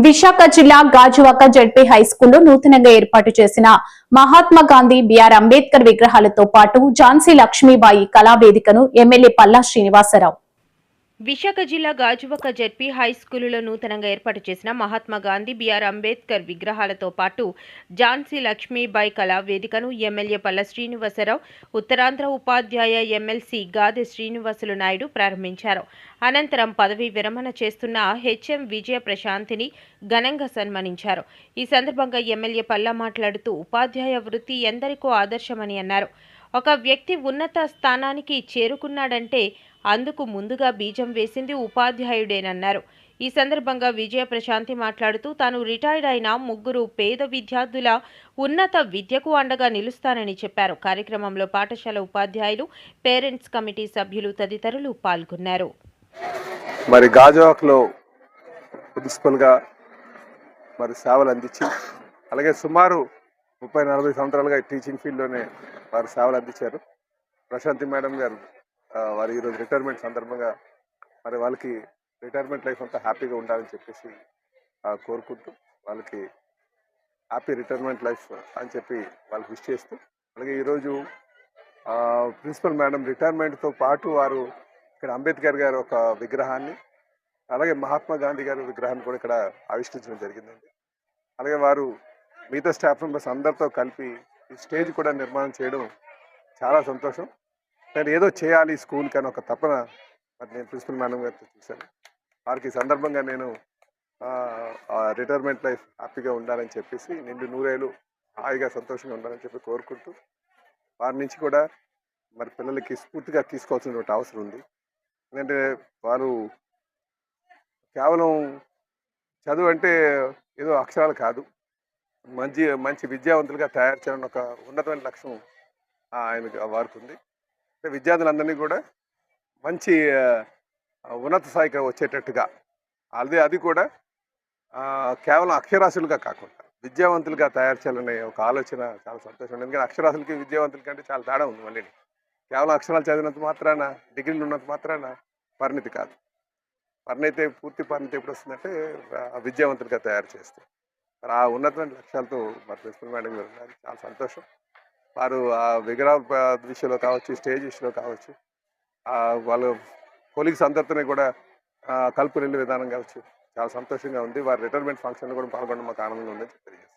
విశాఖ జిల్లా గాజువాక జడ్పీ హైస్కూల్లో నూతనంగా ఏర్పాటు చేసిన మహాత్మా గాంధీ బిఆర్ అంబేద్కర్ విగ్రహాలతో పాటు ఝాన్సీ లక్ష్మీబాయి కళావేదికను ఎమ్మెల్యే పల్లా శ్రీనివాసరావు విశాఖ జిల్లా గాజువాక జడ్పీ హైస్కూలులో నూతనంగా ఏర్పాటు చేసిన మహాత్మా గాంధీ బిఆర్ అంబేద్కర్ విగ్రహాలతో పాటు ఝాన్సీ లక్ష్మీబాయి కళా వేదికను ఎమ్మెల్యే పల్ల శ్రీనివాసరావు ఉత్తరాంధ్ర ఉపాధ్యాయ ఎమ్మెల్సీ గాదె శ్రీనివాసులు నాయుడు ప్రారంభించారు. అనంతరం పదవీ విరమణ చేస్తున్న హెచ్ఎం విజయ ప్రశాంతిని ఘనంగా సన్మానించారు. ఈ సందర్భంగా ఎమ్మెల్యే పల్లా మాట్లాడుతూ ఉపాధ్యాయ వృత్తి ఎందరికో ఆదర్శమని అన్నారు. ఒక వ్యక్తి ఉన్నత స్థానానికి చేరుకున్నాడంటే అందుకు ముందుగా బీజం వేసింది ఉపాధ్యాయుడేనన్నారు. ఈ సందర్భంగా విజయ ప్రశాంతి మాట్లాడుతూ తాను రిటైర్డ్ అయిన 3 పేద విద్యార్థుల ఉన్నత విద్యకు అండగా నిలుస్తానని చెప్పారు. కార్యక్రమంలో పాఠశాల ఉపాధ్యాయులు, పేరెంట్స్ కమిటీ సభ్యులు తదితరులు పాల్గొన్నారు. మరి గాజువాకలో ప్రిన్సిపల్గా మరి సేవలు అందించి అలాగే సుమారు 30-40 సంవత్సరాలుగా టీచింగ్ ఫీల్డ్లోనే వారు సేవలు అందించారు. ప్రశాంతి మేడం గారు వారి ఈరోజు రిటైర్మెంట్ సందర్భంగా మరి వాళ్ళకి రిటైర్మెంట్ లైఫ్ అంతా హ్యాపీగా ఉండాలని చెప్పేసి కోరుకుంటూ వాళ్ళకి హ్యాపీ రిటైర్మెంట్ లైఫ్ అని చెప్పి వాళ్ళకి విష్ చేస్తూ అలాగే ఈరోజు ప్రిన్సిపల్ మేడం రిటైర్మెంట్తో పాటు వారు ఇక్కడ అంబేద్కర్ గారు ఒక విగ్రహాన్ని అలాగే మహాత్మా గాంధీ గారి విగ్రహాన్ని కూడా ఇక్కడ ఆవిష్కరించడం జరిగిందండి. అలాగే వారు మిగతా స్టాఫ్ మెంబర్స్ అందరితో కలిపి ఈ స్టేజ్ కూడా నిర్మాణం చేయడం చాలా సంతోషం. నేను ఏదో చేయాలి స్కూల్కి అని ఒక తపన మరి నేను ప్రిన్సిపల్ మేడం గారితో చూశాను. వారికి ఈ సందర్భంగా నేను రిటైర్మెంట్ లైఫ్ హ్యాపీగా ఉండాలని చెప్పేసి నిండు నూరేళ్ళు హాయిగా సంతోషంగా ఉండాలని చెప్పి కోరుకుంటూ వారి నుంచి కూడా మరి పిల్లలకి స్ఫూర్తిగా తీసుకోవాల్సినటువంటి అవసరం ఉంది. ఎందుకంటే వారు కేవలం చదువు అంటే ఏదో అక్షరాలు కాదు, మంచి విద్యావంతులుగా తయారు చేయాలని ఒక ఉన్నతమైన లక్ష్యం వారికి ఉంది. అంటే విద్యార్థులందరినీ కూడా మంచి ఉన్నత స్థాయికి వచ్చేటట్టుగా అది కూడా కేవలం అక్షరాస్యులుగా కాకుండా విద్యావంతులుగా తయారు చేయాలనే ఒక ఆలోచన చాలా సంతోషం. ఎందుకంటే అక్షరాస్యులకి విద్యావంతులకి అంటే చాలా తేడా ఉంది. మళ్ళీ కేవలం అక్షరాలు చదివినంత మాత్రాన, డిగ్రీలు ఉన్నంత మాత్రాన పరిణితి కాదు. పూర్తి పరిణితి ఎప్పుడు వస్తుందంటే విద్యావంతులుగా తయారు చేస్తే మరి ఆ ఉన్నతమైన లక్ష్యాలతో మరి ప్రిన్సిపల్ మేడం గారు ఉన్నారు. చాలా సంతోషం. వారు ఆ విగ్రహాల విషయంలో కావచ్చు, స్టేజ్ విషయంలో కావచ్చు, వాళ్ళ కొలీగ్స్ అందరితోనే కూడా కలుపు వెళ్ళే విధానం కావచ్చు చాలా సంతోషంగా ఉంది. వారి రిటైర్మెంట్ ఫంక్షన్లో కూడా పాల్గొనడం మాకు ఆనందంగా ఉందని తెలియజేస్తాను.